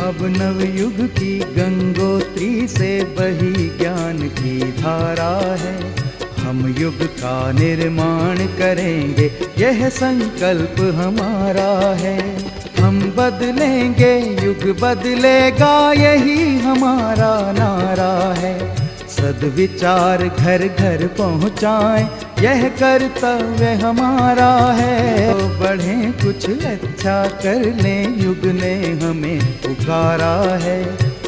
अब नवयुग की गंगोत्री से बही ज्ञान की धारा है। हम युग का निर्माण करेंगे, यह संकल्प हमारा है। हम बदलेंगे, युग बदलेगा, यही हमारा नारा है। सद्विचार घर घर पहुँचाएं, यह कर्तव्य हमारा है। तो बढ़ें, कुछ अच्छा कर लें, युग ने हमें पुकारा है।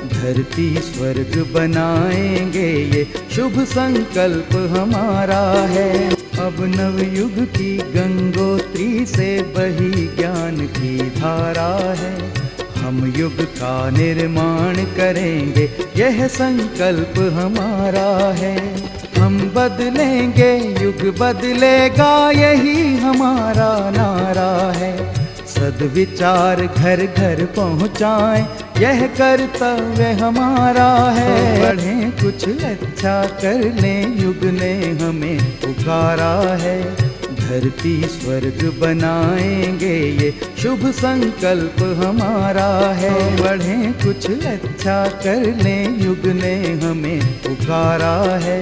धरती स्वर्ग बनाएंगे, ये शुभ संकल्प हमारा है। अब नवयुग की गंगोत्री से बही ज्ञान की धारा है। हम युग का निर्माण करेंगे, यह संकल्प हमारा है। हम बदलेंगे, युग बदलेगा, यही हमारा नारा है। सद्विचार घर घर पहुँचाएं, यह कर्तव्य हमारा है। बढ़ें, कुछ अच्छा कर लें, युग ने हमें पुकारा है। धरती स्वर्ग बनाएंगे, ये शुभ संकल्प हमारा है। बढ़ें, कुछ अच्छा कर लें, युग ने हमें पुकारा है।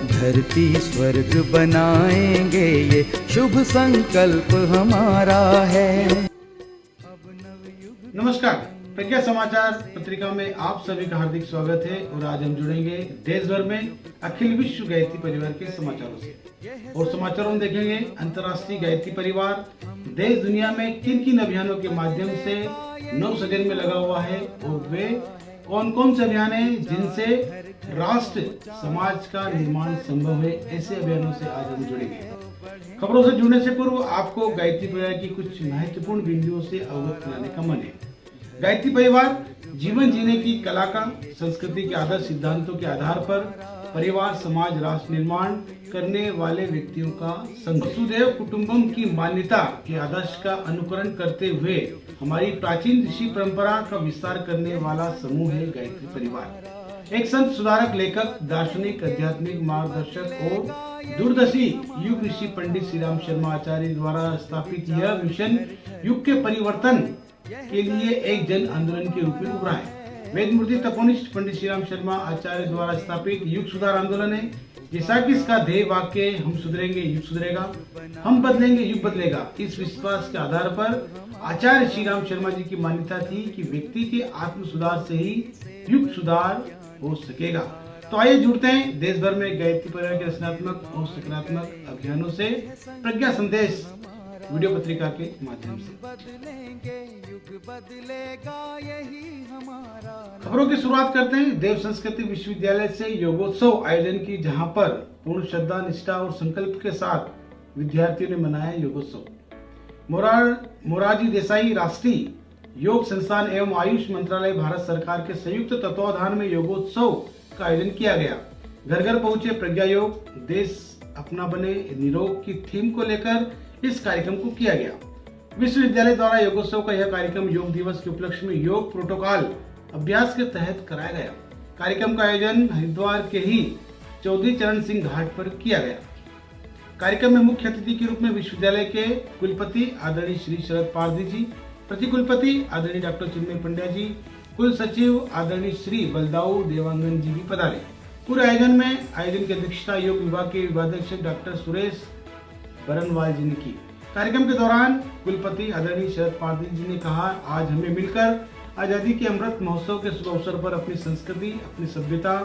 धरती स्वर्ग बनाएंगे, ये शुभ संकल्प हमारा है। नमस्कार, प्रज्ञा समाचार पत्रिका में आप सभी का हार्दिक स्वागत है। और आज हम जुड़ेंगे देश भर में अखिल विश्व गायत्री परिवार के समाचारों से। और समाचारों में देखेंगे अंतर्राष्ट्रीय गायत्री परिवार देश दुनिया में किन किन अभियानों के माध्यम से नव सृजन में लगा हुआ है, और वे कौन कौन से अभियान हैं जिनसे राष्ट्र समाज का निर्माण संभव है। ऐसे अभियानों से आज हम जुड़ेंगे। खबरों से जुड़ने से पूर्व आपको गायत्री परिवार की कुछ महत्वपूर्ण बिंदुओं से अवगत कराने का मन है। गायत्री परिवार जीवन जीने की कला का संस्कृति के आदर्श सिद्धांतों के आधार पर परिवार, समाज, राष्ट्र निर्माण करने वाले व्यक्तियों का संघ। वसुधैव कुटुंबकम की मान्यता के आदर्श का अनुकरण करते हुए हमारी प्राचीन ऋषि परंपरा का विस्तार करने वाला समूह है गायत्री परिवार। एक संत, सुधारक, लेखक, दार्शनिक, आध्यात्मिक मार्गदर्शक और दूरदर्शी युग ऋषि पंडित श्री राम शर्मा आचार्य द्वारा स्थापित यह मिशन युग के परिवर्तन के लिए एक जन आंदोलन के रूप में उभरा है। वेद मूर्ति तपोनिष्ठ पंडित श्री राम शर्मा आचार्य द्वारा स्थापित युग सुधार आंदोलन है। जैसा कि इसका ध्येय वाक्य हम सुधरेंगे युग सुधरेगा, हम बदलेंगे युग बदलेगा, इस विश्वास के आधार पर आचार्य श्री राम शर्मा जी की मान्यता थी कि व्यक्ति के आत्म सुधार से ही युग सुधार हो सकेगा। तो आइए जुड़ते हैं देश भर में गायत्री परिवार के रचनात्मक और सकारात्मक अभियानों से प्रज्ञा संदेश वीडियो पत्रिका के माध्यम से। खबरों की शुरुआत करते हैं देव संस्कृति विश्वविद्यालय से योगोत्सव आयोजन की, जहां पर पूर्ण श्रद्धा, निष्ठा और संकल्प के साथ विद्यार्थियों ने मनाया योगोत्सव। मोरारजी देसाई राष्ट्रीय योग संस्थान एवं आयुष मंत्रालय भारत सरकार के संयुक्त तत्वावधान में योगोत्सव का आयोजन किया गया। घर घर पहुंचे प्रज्ञा योग, देश अपना बने निरोग की थीम को लेकर इस कार्यक्रम को किया गया। विश्वविद्यालय द्वारा योगोत्सव का यह कार्यक्रम योग दिवस के उपलक्ष्य में योग प्रोटोकॉल अभ्यास के तहत कराया गया। कार्यक्रम का आयोजन हरिद्वार के ही चौधरी चरण सिंह घाट पर किया गया। कार्यक्रम में मुख्य अतिथि के रूप में विश्वविद्यालय के कुलपति आदरणीय श्री शरद पारधी जी, प्रतिकुलपति आदरणीय डॉक्टर चिन्मय पंड्या जी, कुल सचिव आदरणीय श्री बलदाऊ देवांगन जी भी पधारे। पूरे आयोजन की अध्यक्षता योग विभाग के विभागाध्यक्ष डॉक्टर सुरेश बरनवाल जी ने की। कार्यक्रम के दौरान कुलपति आदरणीय शरद पारधी जी ने कहा, आज हमें मिलकर आजादी के अमृत महोत्सव के शुभ अवसर पर अपनी संस्कृति, अपनी सभ्यता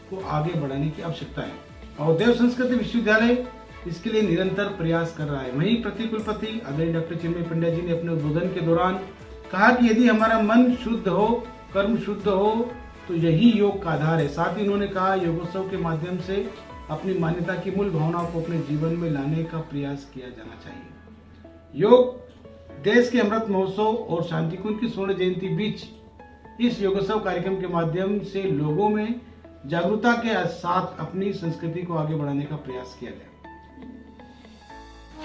को आगे बढ़ाने की आवश्यकता है और देव संस्कृति विश्वविद्यालय इसके लिए निरंतर प्रयास कर रहा है। वहीं प्रतिकुलपति आदरणीय डॉक्टर चिन्मय पंड्या जी ने अपने उद्बोधन के दौरान कहा कि यदि हमारा मन शुद्ध हो, कर्म शुद्ध हो, तो यही योग का आधार है। साथ ही उन्होंने कहा, योगोत्सव के माध्यम से अपनी मान्यता की मूल भावनाओं को अपने जीवन में लाने का प्रयास किया जाना चाहिए। योग देश के अमृत महोत्सव और शांति कुंज की स्वर्ण जयंती बीच इस योगोत्सव कार्यक्रम के माध्यम से लोगों में जागरूकता के साथ अपनी संस्कृति को आगे बढ़ाने का प्रयास किया गया।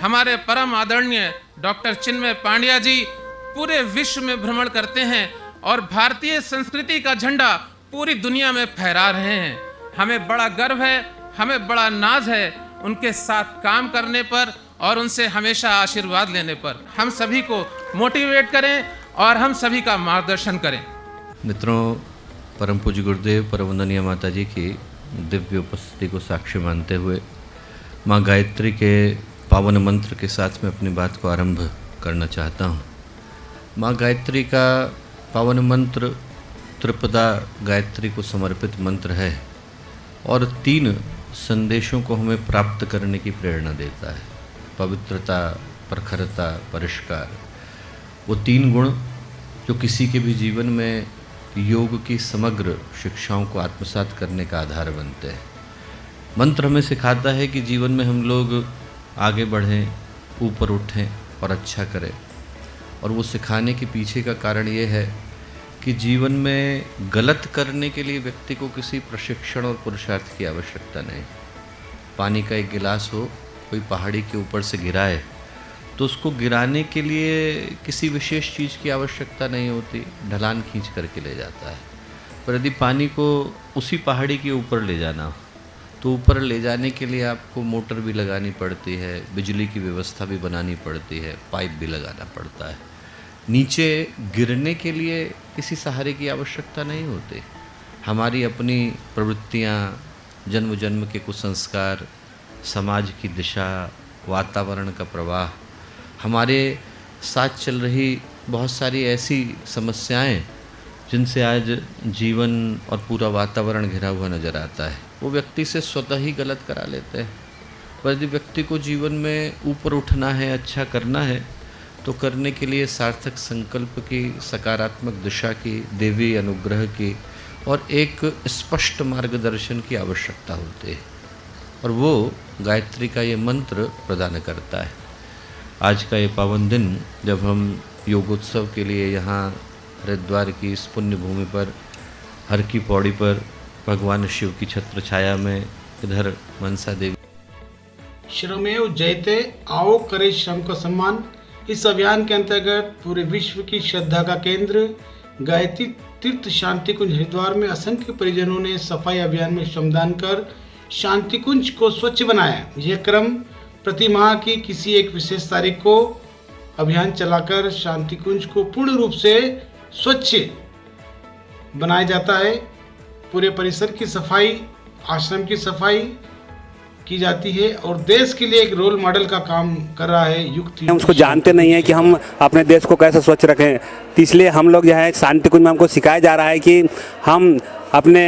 हमारे परम आदरणीय डॉक्टर चिन्मय पांड्या जी पूरे विश्व में भ्रमण करते हैं और भारतीय संस्कृति का झंडा पूरी दुनिया में फहरा रहे हैं। हमें बड़ा गर्व है, हमें बड़ा नाज है उनके साथ काम करने पर और उनसे हमेशा आशीर्वाद लेने पर। हम सभी को मोटिवेट करें और हम सभी का मार्गदर्शन करें। मित्रों, परम पूज्य गुरुदेव परमवंदनीय माता जी की दिव्य उपस्थिति को साक्षी मानते हुए माँ गायत्री के पावन मंत्र के साथ मैं अपनी बात को आरंभ करना चाहता हूँ। माँ गायत्री का पावन मंत्र त्रिपदा गायत्री को समर्पित मंत्र है और 3 संदेशों को हमें प्राप्त करने की प्रेरणा देता है। पवित्रता, प्रखरता, परिष्कार, वो 3 गुण जो किसी के भी जीवन में योग की समग्र शिक्षाओं को आत्मसात करने का आधार बनते हैं। मंत्र हमें सिखाता है कि जीवन में हम लोग आगे बढ़ें, ऊपर उठें और अच्छा करें। और वो सिखाने के पीछे का कारण ये है कि जीवन में गलत करने के लिए व्यक्ति को किसी प्रशिक्षण और पुरुषार्थ की आवश्यकता नहीं। पानी का एक गिलास हो, कोई पहाड़ी के ऊपर से गिराए तो उसको गिराने के लिए किसी विशेष चीज़ की आवश्यकता नहीं होती, ढलान खींच करके ले जाता है। पर यदि पानी को उसी पहाड़ी के ऊपर ले जाना हो तो ऊपर ले जाने के लिए आपको मोटर भी लगानी पड़ती है, बिजली की व्यवस्था भी बनानी पड़ती है, पाइप भी लगाना पड़ता है। नीचे गिरने के लिए किसी सहारे की आवश्यकता नहीं होती। हमारी अपनी प्रवृत्तियाँ, जन्म जन्म के कुसंस्कार, समाज की दिशा, वातावरण का प्रवाह, हमारे साथ चल रही बहुत सारी ऐसी समस्याएं जिनसे आज जीवन और पूरा वातावरण घिरा हुआ नज़र आता है, वो व्यक्ति से स्वतः ही गलत करा लेते हैं। पर यदि व्यक्ति को जीवन में ऊपर उठना है, अच्छा करना है, तो करने के लिए सार्थक संकल्प की, सकारात्मक दिशा की, देवी अनुग्रह की और एक स्पष्ट मार्गदर्शन की आवश्यकता होती है। और वो गायत्री का ये मंत्र प्रदान करता है। आज का ये पावन दिन जब हम योगोत्सव के लिए यहाँ हरिद्वार की इस पुण्य भूमि पर, हर की पौड़ी पर, भगवान शिव की छत्र छाया में, इधर मनसा देवी श्रमेव जयते, आओ करे श्रम का सम्मान। इस अभियान के अंतर्गत पूरे विश्व की श्रद्धा का केंद्र गायत्री तीर्थ शांति कुंज हरिद्वार में असंख्य परिजनों ने सफाई अभियान में श्रमदान कर शांति कुंज को स्वच्छ बनाया। यह क्रम प्रति माह की किसी एक विशेष तारीख को अभियान चलाकर शांति कुंज को पूर्ण रूप से स्वच्छ बनाया जाता है। पूरे परिसर की सफाई, आश्रम की सफाई की जाती है और देश के लिए एक रोल मॉडल का काम कर रहा है युक्त। हम उसको जानते नहीं है कि हम अपने देश को कैसे स्वच्छ रखें, तो इसलिए हम लोग जो है शांति कुंज में हमको सिखाया जा रहा है कि हम अपने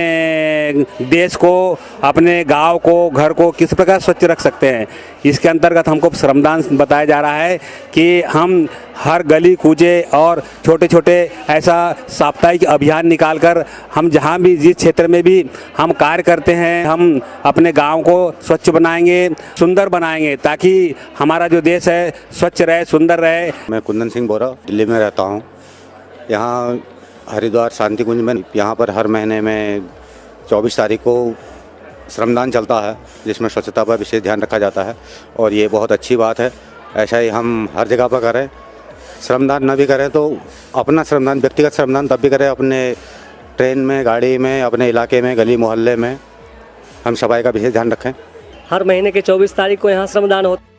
देश को, अपने गांव को, घर को किस प्रकार स्वच्छ रख सकते हैं। इसके अंतर्गत हमको श्रमदान बताया जा रहा है कि हम हर गली कूचे और छोटे छोटे ऐसा साप्ताहिक अभियान निकालकर हम जहां भी, जिस क्षेत्र में भी हम कार्य करते हैं, हम अपने गांव को स्वच्छ बनाएंगे, सुंदर बनाएंगे, ताकि हमारा जो देश है स्वच्छ रहे, सुंदर रहे। मैं कुंदन सिंह बोरा दिल्ली में रहता हूँ। यहाँ हरिद्वार शांति कुंज में यहाँ पर हर महीने में 24 तारीख को श्रमदान चलता है, जिसमें स्वच्छता पर विशेष ध्यान रखा जाता है और ये बहुत अच्छी बात है। ऐसा ही हम हर जगह पर करें। श्रमदान न भी करें तो अपना श्रमदान, व्यक्तिगत श्रमदान तब भी करें, अपने ट्रेन में, गाड़ी में, अपने इलाके में, गली मोहल्ले में हम सफाई का विशेष ध्यान रखें। हर महीने के 24 तारीख को यहाँ श्रमदान होता है।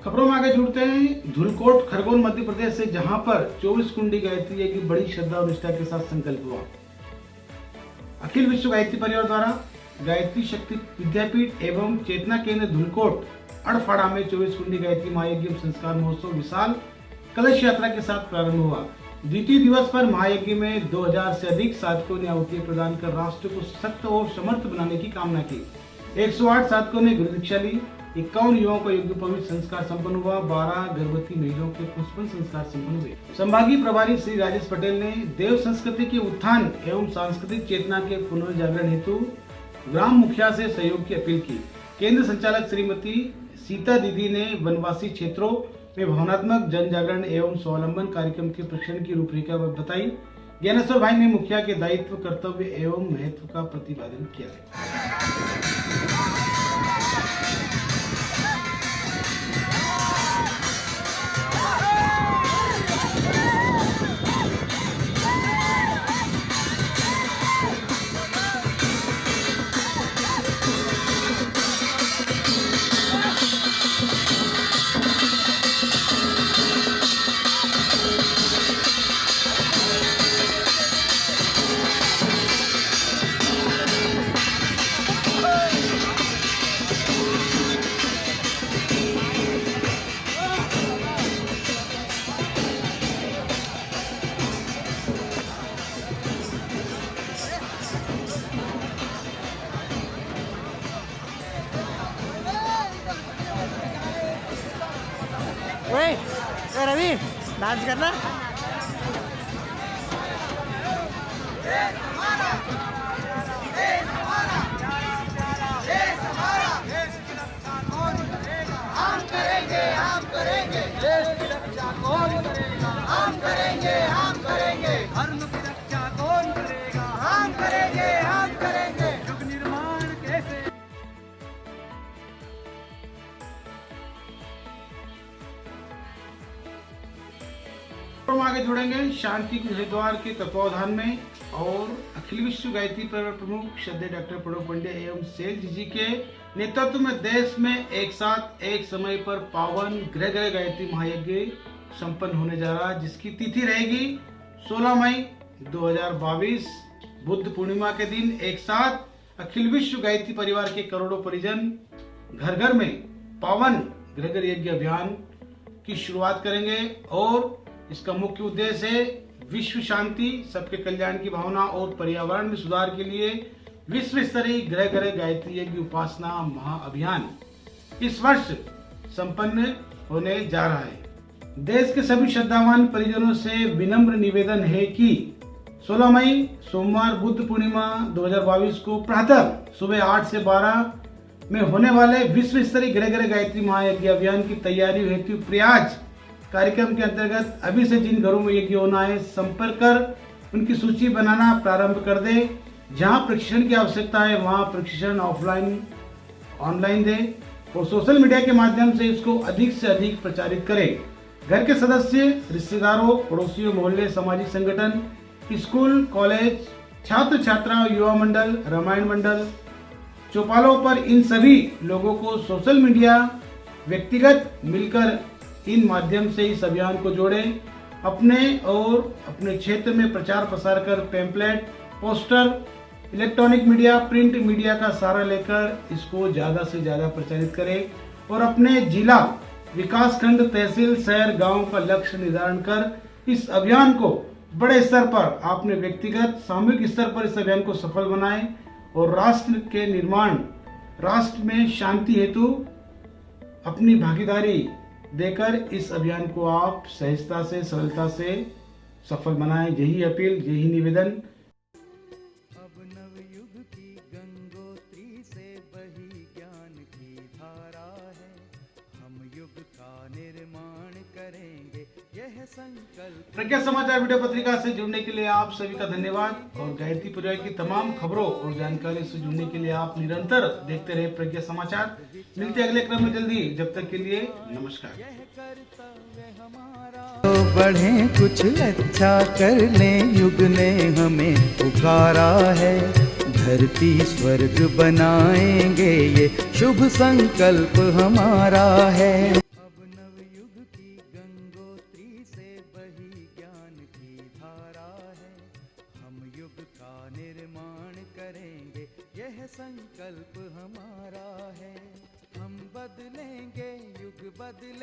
खबरों में आगे जुड़ते हैं धुलकोट खरगोन मध्य प्रदेश से, जहां पर 24 कुंडी गायत्री की बड़ी श्रद्धा और निष्ठा के साथ संकल्प हुआ। अखिल विश्व गायत्री परिवार द्वारा गायत्री शक्ति विद्यापीठ एवं चेतना केंद्र धुलकोट अड़फाड़ा में 24 कुंडी गायत्री महायज्ञ संस्कार महोत्सव विशाल कलश यात्रा के साथ प्रारंभ हुआ। द्वितीय दिवस पर महायज्ञ में 2000 से अधिक साधकों ने आहुति प्रदान कर राष्ट्र को सशक्त और समर्थ बनाने की कामना की। 108 साधकों ने गुरु दीक्षा ली। 51 युवाओं का यज्ञोपवीत संस्कार संपन्न हुआ। 12 गर्भवती महिलाओं के पुष्पन संस्कार संपन्न हुए। संभागीय प्रभारी श्री राजेश पटेल ने देव संस्कृति के उत्थान एवं सांस्कृतिक चेतना के पुनर्जागरण हेतु ग्राम मुखिया से सहयोग की अपील की। केंद्र संचालक श्रीमती सीता दीदी ने वनवासी क्षेत्रों में भावनात्मक जन जागरण एवं स्वावलंबन कार्यक्रम के प्रशिक्षण की रूपरेखा बताई। ज्ञानेश्वर भाई ने मुखिया के दायित्व, कर्तव्य एवं महत्व का प्रतिपादन किया। नहीं डांस करना। हम आगे जुड़ेंगे शांति कुंज हरिद्वार के तत्वावधान में और अखिल विश्व गायत्री परिवार प्रमुख श्रद्धेय डॉक्टर प्रणव पंड्या एवं सेठ जी के नेतृत्व में देश में एक साथ एक समय पर पावन गृह गृह गायत्री महायज्ञ संपन्न होने जा रहा है, जिसकी तिथि रहेगी 16 मई 2022 बुद्ध पूर्णिमा के दिन। एक साथ अखिल विश्व गायत्री परिवार के करोड़ों परिजन घर घर में पावन गृह गृह यज्ञ अभियान की शुरुआत करेंगे और इसका मुख्य उद्देश्य है विश्व शांति, सबके कल्याण की भावना और पर्यावरण में सुधार के लिए विश्व स्तरीय गृह गृह गायत्री यज्ञ उपासना महाअभियान इस वर्ष संपन्न होने जा रहा है। देश के सभी श्रद्धावान परिजनों से विनम्र निवेदन है कि 16 मई सोमवार बुद्ध पूर्णिमा 2022 को प्रातः सुबह 8 से 12 में होने वाले विश्व स्तरीय गृह गृह गायत्री महायज्ञ अभियान की तैयारी हेतु प्रयास कार्यक्रम के अंतर्गत अभी से जिन घरों में यज्ञ होना है संपर्क कर उनकी सूची बनाना प्रारंभ कर दे। जहां प्रशिक्षण की आवश्यकता है वहां प्रशिक्षण ऑनलाइन दे और सोशल मीडिया के माध्यम से इसको अधिक से अधिक प्रचारित करें। घर के सदस्य, रिश्तेदारों, पड़ोसियों, मोहल्ले, सामाजिक संगठन, स्कूल, कॉलेज, छात्र छात्रा, युवा मंडल, रामायण मंडल, चौपालों पर इन सभी लोगों को सोशल मीडिया व्यक्तिगत मिलकर इन माध्यम से इस अभियान को जोड़ें। अपने और अपने क्षेत्र में प्रचार प्रसार कर pamphlet, poster, electronic media, print media का सहारा लेकर इसको ज्यादा से ज्यादा प्रचारित करें और अपने जिला, विकास खंड, तहसील, शहर, गांव का लक्ष्य निर्धारण कर इस अभियान को बड़े स्तर पर आपने व्यक्तिगत सामूहिक स्तर पर इस अभियान को सफल बनाएं और राष्ट्र के निर्माण, राष्ट्र में शांति हेतु अपनी भागीदारी देकर इस अभियान को आप सहजता से, सरलता से सफल बनाएं। यही अपील, यही निवेदन। अब नवयुग की गंगोत्री से बही ज्ञान की धारा है, हम युग का निर्माण करेंगे, यह संकल्प। प्रज्ञा समाचार वीडियो पत्रिका से जुड़ने के लिए आप सभी का धन्यवाद और गायत्री परिवार की तमाम खबरों और जानकारी से जुड़ने के लिए आप निरंतर देखते रहे प्रज्ञा समाचार। मिलते हैं अगले क्रम में जल्दी, जब तक के लिए नमस्कार। तो बढ़े कुछ अच्छा करने, युग ने हमें पुकारा है, धरती स्वर्ग बनाएंगे ये शुभ संकल्प हमारा है। अब नवयुग की गंगोत्री से बही ज्ञान की धारा है, हम युग का निर्माण करेंगे, यह संकल्प हमारा है। हम बदलेंगे, युग बदले